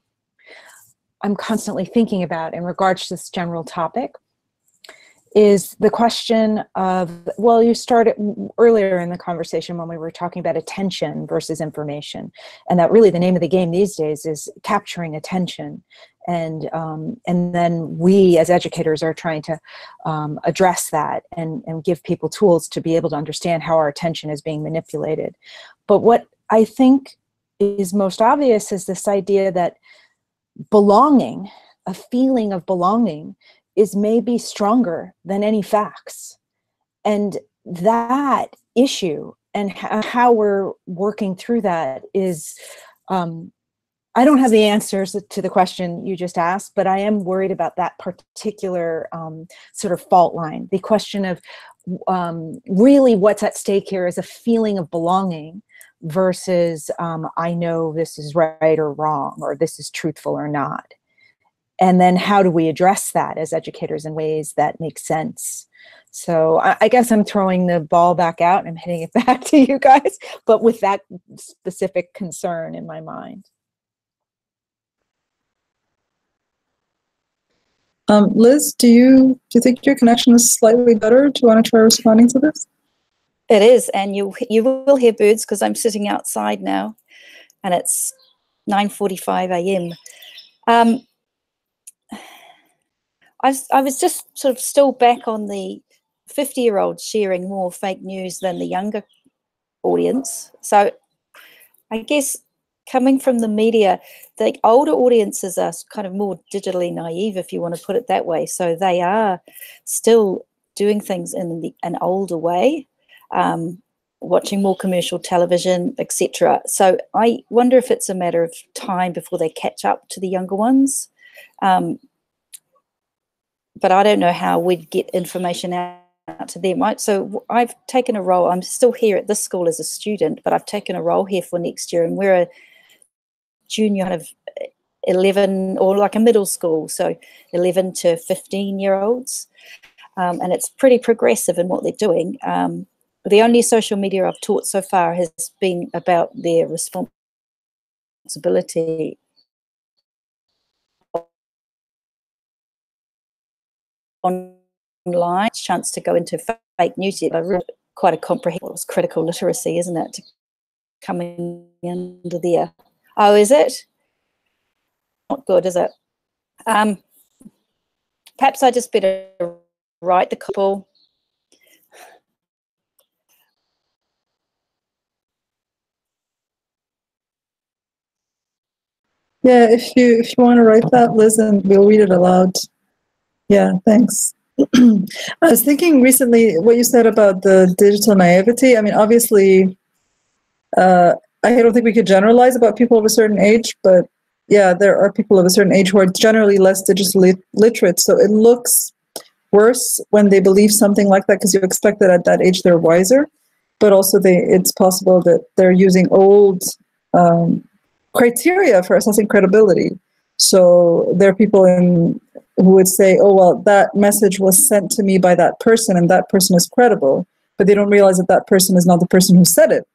constantly thinking about in regards to this general topic is the question of, well, you started earlier in the conversation when we were talking about attention versus information, and that really the name of the game these days is capturing attention. And then we as educators are trying to address that and give people tools to be able to understand how our attention is being manipulated. But what I think is most obvious is this idea that belonging, a feeling of belonging, is maybe stronger than any facts. And that issue how we're working through that is, I don't have the answers to the question you just asked, but I am worried about that particular sort of fault line. The question of really what's at stake here is a feeling of belonging versus I know this is right or wrong, or this is truthful or not. And then how do we address that as educators in ways that make sense? So I guess I'm throwing the ball back out and I'm hitting it back to you guys, but with that specific concern in my mind. Liz, do you think your connection is slightly better? Do you want to try responding to this? It is, and you will hear birds because I'm sitting outside now, and it's 9:45 a.m. I was just sort of still back on the 50-year-olds sharing more fake news than the younger audience. So I guess coming from the media, the older audiences are kind of more digitally naive, if you want to put it that way. So they are still doing things in an older way, watching more commercial television, etc. So I wonder if it's a matter of time before they catch up to the younger ones. But I don't know how we'd get information out to them. So I've taken a role. I'm still here at this school as a student, but I've taken a role here for next year, and we're a junior kind of 11, or like a middle school, so 11 to 15-year-olds, and it's pretty progressive in what they're doing. The only social media I've taught so far has been about their responsibility online, chance to go into fake news. I read quite a comprehensive critical literacy, isn't it, coming into there. Oh, is it? Not good, is it? Perhaps I just better write the couple. Yeah, if you want to write that, Liz, and we'll read it aloud. Yeah, thanks. I was thinking recently what you said about the digital naivety. I mean, obviously, I don't think we could generalize about people of a certain age, but yeah, there are people of a certain age who are generally less digitally literate. So it looks worse when they believe something like that because you expect that at that age they're wiser, but also it's possible that they're using old criteria for assessing credibility. So there are people who would say, oh, well, that message was sent to me by that person and that person is credible, but they don't realize that that person is not the person who said it.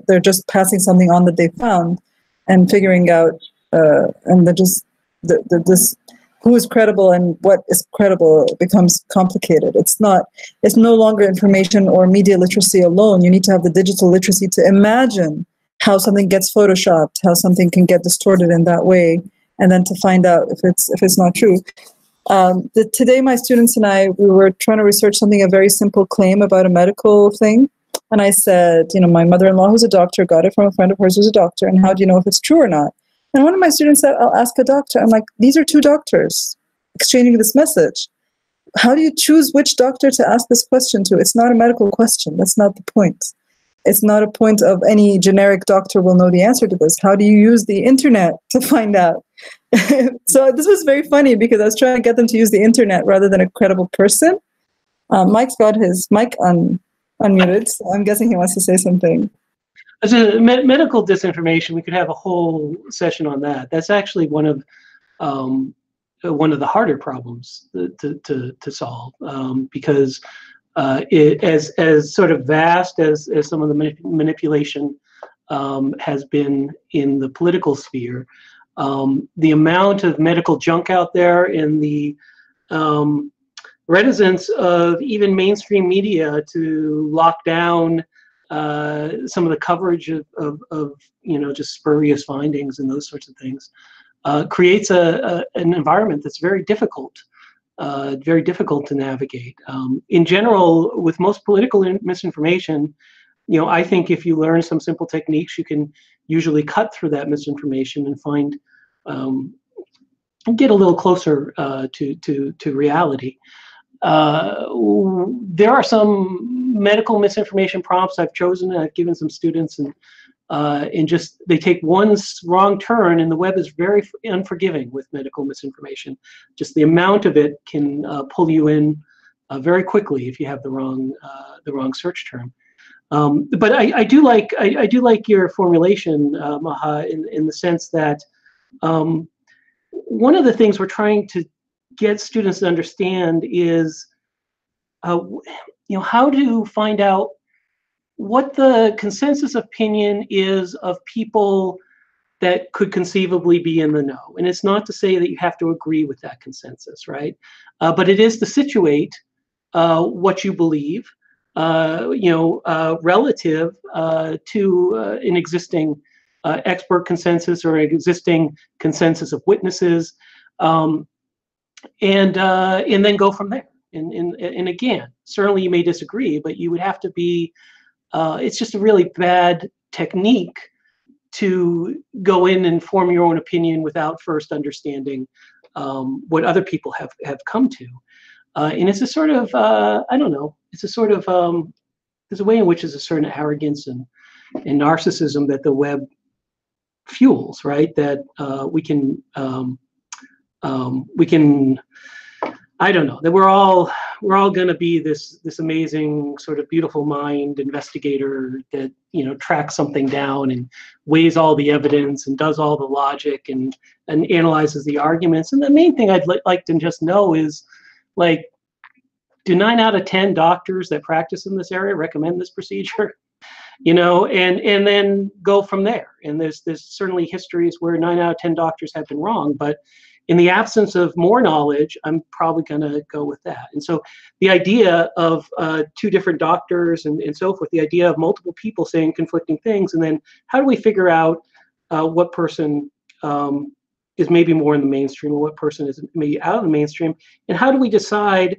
They're just passing something on that they found and figuring out, and this who is credible and what is credible becomes complicated. It's no longer information or media literacy alone. You need to have the digital literacy to imagine how something gets photoshopped, how something can get distorted in that way, and then to find out if it's not true. Today, my students and I, we were trying to research something, a very simple claim about a medical thing. And I said, my mother-in-law, who's a doctor, got it from a friend of hers who's a doctor. And how do you know if it's true or not? And one of my students said, I'll ask a doctor. I'm like, these are two doctors exchanging this message. How do you choose which doctor to ask this question to? It's not a medical question. That's not the point. It's not a point of any generic doctor will know the answer to this. How do you use the internet to find out? So this was very funny because I was trying to get them to use the internet rather than a credible person. Mike's got his mic unmuted, so I'm guessing he wants to say something. As a medical disinformation, we could have a whole session on that. That's actually one of the harder problems to solve, because as sort of vast as some of the manipulation has been in the political sphere, the amount of medical junk out there and the reticence of even mainstream media to lock down some of the coverage of just spurious findings and those sorts of things creates an environment that's very difficult to navigate. In general, with most political misinformation, I think if you learn some simple techniques, you can usually cut through that misinformation and find get a little closer to reality. There are some medical misinformation prompts I've chosen, and I've given some students, and just they take one wrong turn, and the web is very unforgiving with medical misinformation. Just the amount of it can pull you in very quickly if you have the wrong search term. But I do like your formulation, Maha, in the sense that one of the things we're trying to get students to understand is how to find out what the consensus opinion is of people that could conceivably be in the know. And it's not to say that you have to agree with that consensus, right? But it is to situate what you believe, relative to an existing expert consensus or an existing consensus of witnesses, and then go from there. And again, certainly you may disagree, but you would have to be. It's just a really bad technique to go in and form your own opinion without first understanding what other people have come to. And it's a sort of, I don't know, it's a sort of, there's a way in which there's a certain arrogance and narcissism that the web fuels, right? That we can, I don't know, that we're all going to be this amazing sort of beautiful mind investigator that tracks something down and weighs all the evidence and does all the logic and analyzes the arguments. And the main thing I'd like to just know is, like, do 9 out of 10 doctors that practice in this area recommend this procedure? And then go from there. And there's certainly histories where 9 out of 10 doctors have been wrong, but in the absence of more knowledge, I'm probably going to go with that. And so the idea of 2 different doctors and so forth, the idea of multiple people saying conflicting things, and then how do we figure out what person is maybe more in the mainstream or what person is maybe out of the mainstream, and how do we decide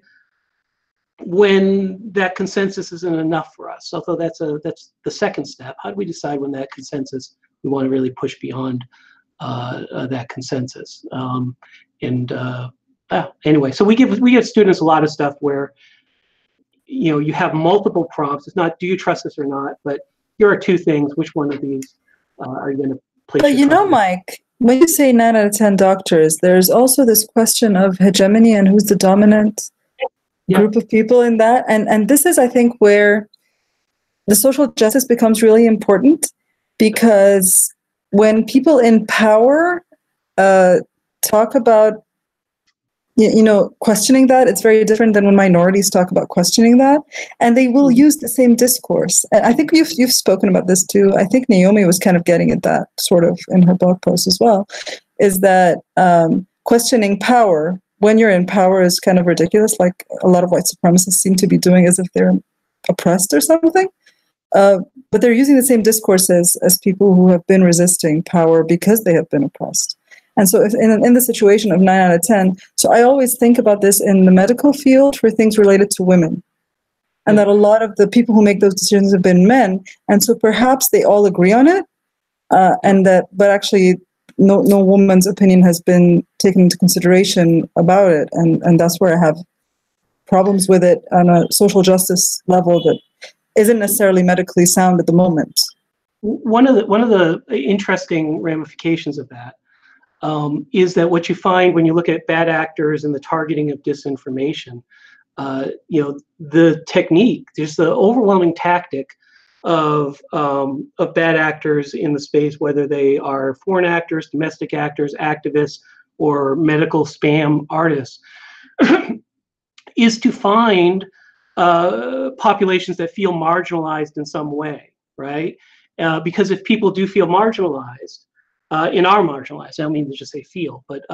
when that consensus isn't enough for us? Although that's the second step. How do we decide when that consensus, we want to really push beyond that consensus? Anyway, so we give students a lot of stuff where you have multiple prompts. It's not, do you trust this or not, but here are 2 things. Which one of these are you going to place? But Mike, when you say 9 out of 10 doctors, there's also this question of hegemony and who's the dominant group of people in that. And this is, I think, where the social justice becomes really important, because when people in power talk about, questioning that, it's very different than when minorities talk about questioning that. And they will use the same discourse. And I think you've spoken about this too. I think Naomi was kind of getting at that sort of in her blog post as well, is that questioning power when you're in power is kind of ridiculous, like a lot of white supremacists seem to be doing, as if they're oppressed or something. But they're using the same discourses as people who have been resisting power because they have been oppressed. And so if in the situation of 9 out of 10, so I always think about this in the medical field for things related to women. And that a lot of the people who make those decisions have been men. And so perhaps they all agree on it, but actually no woman's opinion has been taken into consideration about it. And that's where I have problems with it on a social justice level that isn't necessarily medically sound at the moment. One of the interesting ramifications of that is that what you find when you look at bad actors and the targeting of disinformation, the technique, just the overwhelming tactic of bad actors in the space, whether they are foreign actors, domestic actors, activists, or medical spam artists, is to find populations that feel marginalized in some way, right? Because if people do feel marginalized, and are marginalized, I don't mean to just say feel, but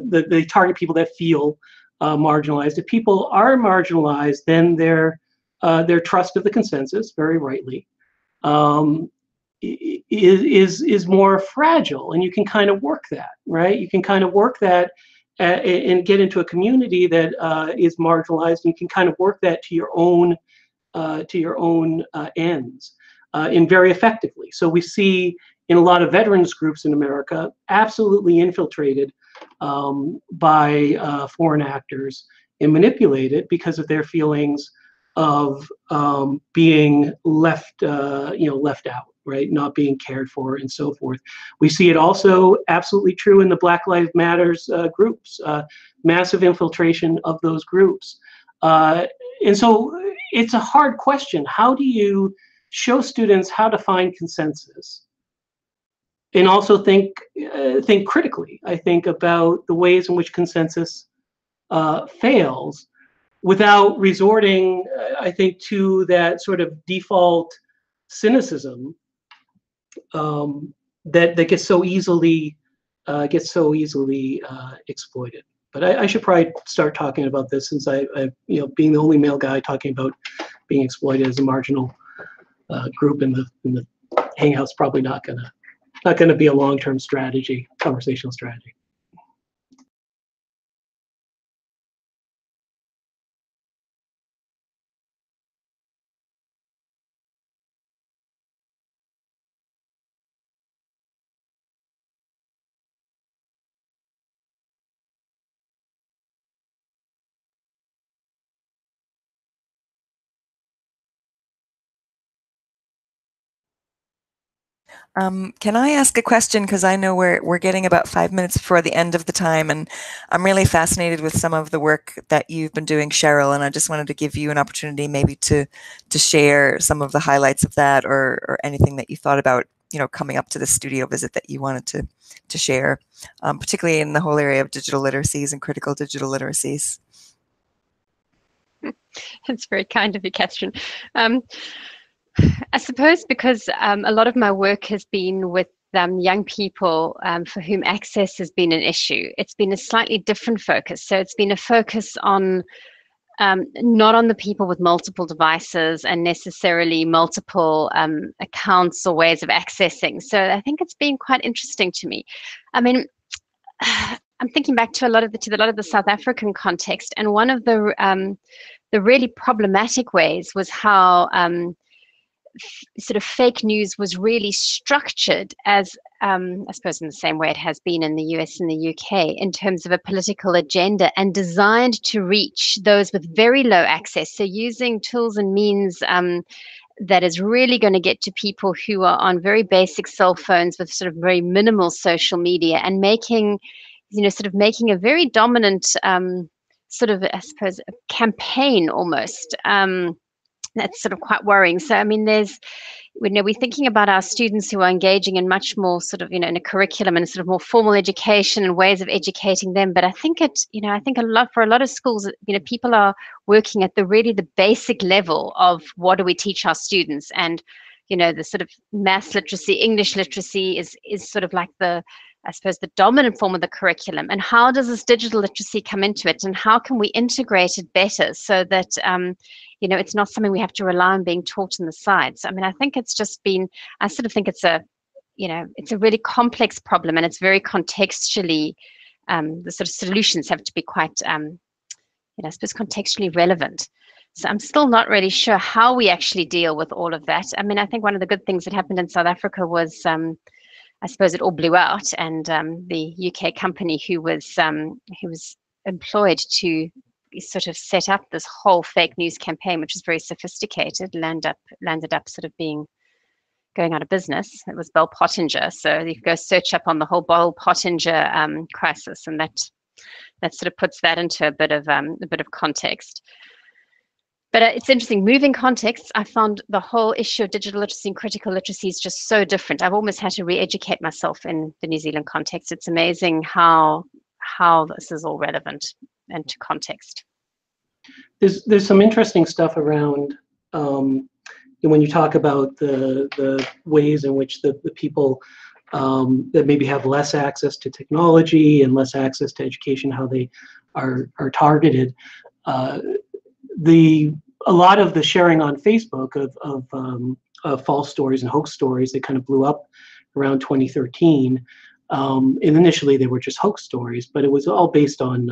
they target people that feel marginalized. If people are marginalized, then their trust of the consensus, very rightly, is more fragile, and you can kind of work that, right? You can kind of work that and get into a community that is marginalized, and you can kind of work that to your own ends, and very effectively. So we see in a lot of veterans groups in America, absolutely infiltrated by foreign actors and manipulated because of their feelings of being left, left out, right? Not being cared for and so forth. We see it also absolutely true in the Black Lives Matters groups, massive infiltration of those groups. And so it's a hard question. How do you show students how to find consensus? And also think critically, I think, about the ways in which consensus fails, without resorting, I think, to that sort of default cynicism that gets so easily exploited. But I should probably start talking about this, since I being the only male guy talking about being exploited as a marginal group in the Hangout's probably not gonna be a long-term strategy, conversational strategy. Can I ask a question? Because I know we're getting about 5 minutes before the end of the time, and I'm really fascinated with some of the work that you've been doing, Cheryl, and I just wanted to give you an opportunity maybe to share some of the highlights of that, or anything that you thought about, coming up to the studio visit that you wanted to share, particularly in the whole area of digital literacies and critical digital literacies. It's very kind of you, Catherine. I suppose because a lot of my work has been with young people for whom access has been an issue. It's been a slightly different focus. So it's been a focus on not on the people with multiple devices and necessarily multiple accounts or ways of accessing. So I think it's been quite interesting to me. I mean, I'm thinking back to a lot of the South African context, and one of the really problematic ways was how sort of fake news was really structured as, I suppose in the same way it has been in the US and the UK, in terms of a political agenda, and designed to reach those with very low access. So using tools and means that is really going to get to people who are on very basic cell phones with sort of very minimal social media, and making a very dominant sort of, I suppose, a campaign almost. That's sort of quite worrying. So, I mean, we're thinking about our students who are engaging in much more sort of, in a curriculum and sort of more formal education and ways of educating them. But I think for a lot of schools, people are working at the basic level of what do we teach our students, and, the sort of maths literacy, English literacy is sort of like I suppose the dominant form of the curriculum. And how does this digital literacy come into it, and how can we integrate it better so that it's not something we have to rely on being taught in the sides? I mean, I think it's just been, I sort of think it's a really complex problem, and it's very contextually, the sort of solutions have to be quite, I suppose, contextually relevant. So I'm still not really sure how we actually deal with all of that. I mean, I think one of the good things that happened in South Africa was, I suppose it all blew out, and the UK company who was employed to sort of set up this whole fake news campaign, which is very sophisticated, landed up sort of going out of business. It was Bell Pottinger. So you can go search up on the whole Bell Pottinger crisis, and that sort of puts that into a bit of context. But it's interesting, moving contexts, I found the whole issue of digital literacy and critical literacy is just so different. I've almost had to re-educate myself in the New Zealand context. It's amazing how this is all relevant and to context. There's some interesting stuff around when you talk about the ways in which the people that maybe have less access to technology and less access to education, how they are targeted. A lot of the sharing on Facebook of false stories and hoax stories that kind of blew up around 2013. And initially they were just hoax stories, but it was all based on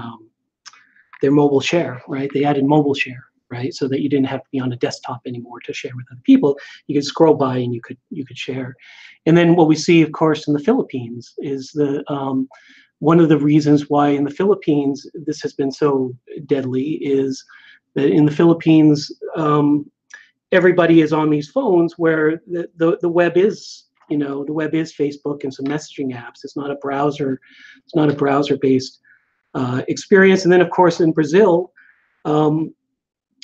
their mobile share, right? They added mobile share, right? So that you didn't have to be on a desktop anymore to share with other people. You could scroll by and you could share. And then what we see, of course, in the Philippines is one of the reasons why in the Philippines this has been so deadly is in the Philippines, everybody is on these phones, where the web is, the web is Facebook and some messaging apps. It's not a browser. It's not a browser-based experience. And then, of course, in Brazil,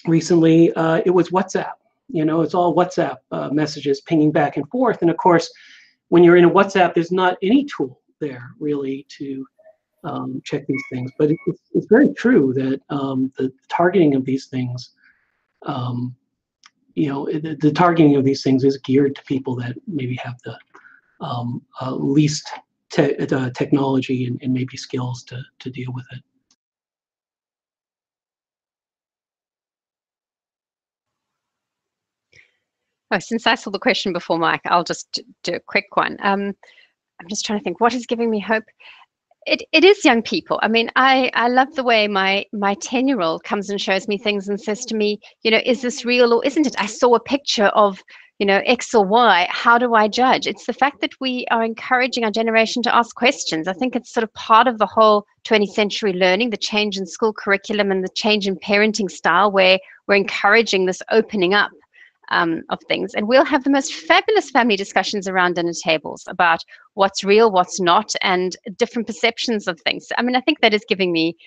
recently, it was WhatsApp. It's all WhatsApp messages pinging back and forth. And of course, when you're in a WhatsApp, there's not any tool there really to check these things. But it's very true that the targeting of these things, the targeting of these things is geared to people that maybe have the least technology and maybe skills to deal with it. Oh, since I saw the question before, Mike, I'll just do a quick one. I'm just trying to think, what is giving me hope? It is young people. I mean, I love the way my 10-year-old comes and shows me things and says to me, is this real or isn't it? I saw a picture of, X or Y. How do I judge? It's the fact that we are encouraging our generation to ask questions. I think it's sort of part of the whole 20th century learning, the change in school curriculum and the change in parenting style, where we're encouraging this opening up of things. And we'll have the most fabulous family discussions around dinner tables about what's real, what's not, and different perceptions of things. I mean, I think that is giving me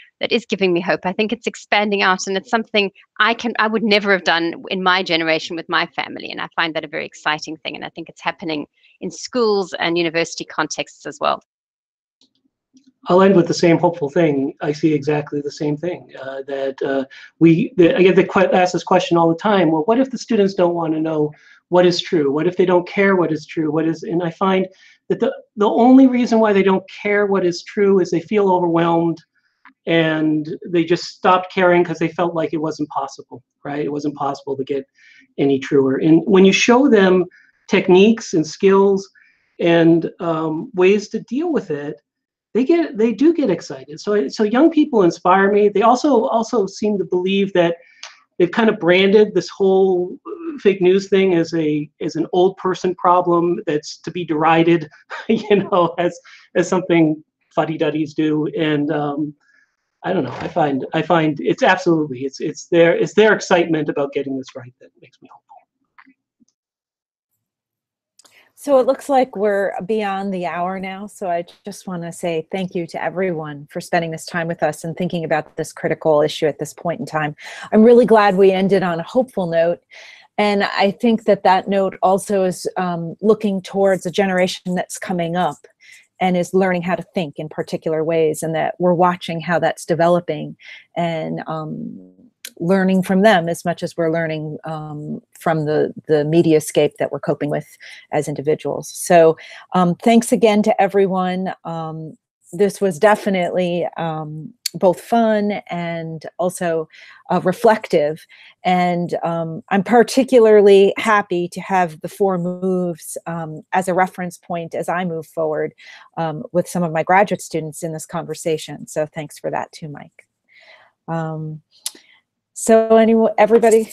hope. I think it's expanding out, and it's something I would never have done in my generation with my family. And I find that a very exciting thing. And I think it's happening in schools and university contexts as well. I'll end with the same hopeful thing. I see exactly the same thing. I get asked this question all the time. Well, what if the students don't want to know what is true? What if they don't care what is true? And I find that the only reason why they don't care what is true is they feel overwhelmed, and they just stopped caring because they felt like it wasn't possible, right? It wasn't possible to get any truer. And when you show them techniques and skills and ways to deal with it, they do get excited. So young people inspire me. They also seem to believe that they've kind of branded this whole fake news thing as an old person problem that's to be derided, as something fuddy-duddies do. And I don't know. I find it's absolutely it's their excitement about getting this right that makes me hopeful. So it looks like we're beyond the hour now. So I just want to say thank you to everyone for spending this time with us and thinking about this critical issue at this point in time. I'm really glad we ended on a hopeful note. And I think that note also is looking towards a generation that's coming up and is learning how to think in particular ways, and that we're watching how that's developing and learning from them as much as we're learning from the mediascape that we're coping with as individuals. So thanks again to everyone. This was definitely both fun and also reflective. And I'm particularly happy to have the 4 moves as a reference point as I move forward with some of my graduate students in this conversation. So thanks for that too, Mike. So anyway, everybody,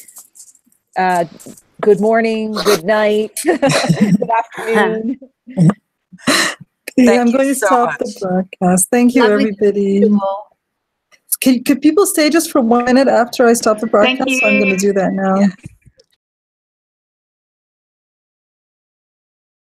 good morning, good night, good afternoon. I'm going to stop the broadcast. Thank you, everybody. Could people stay just for 1 minute after I stop the broadcast? So I'm going to do that now. Yeah.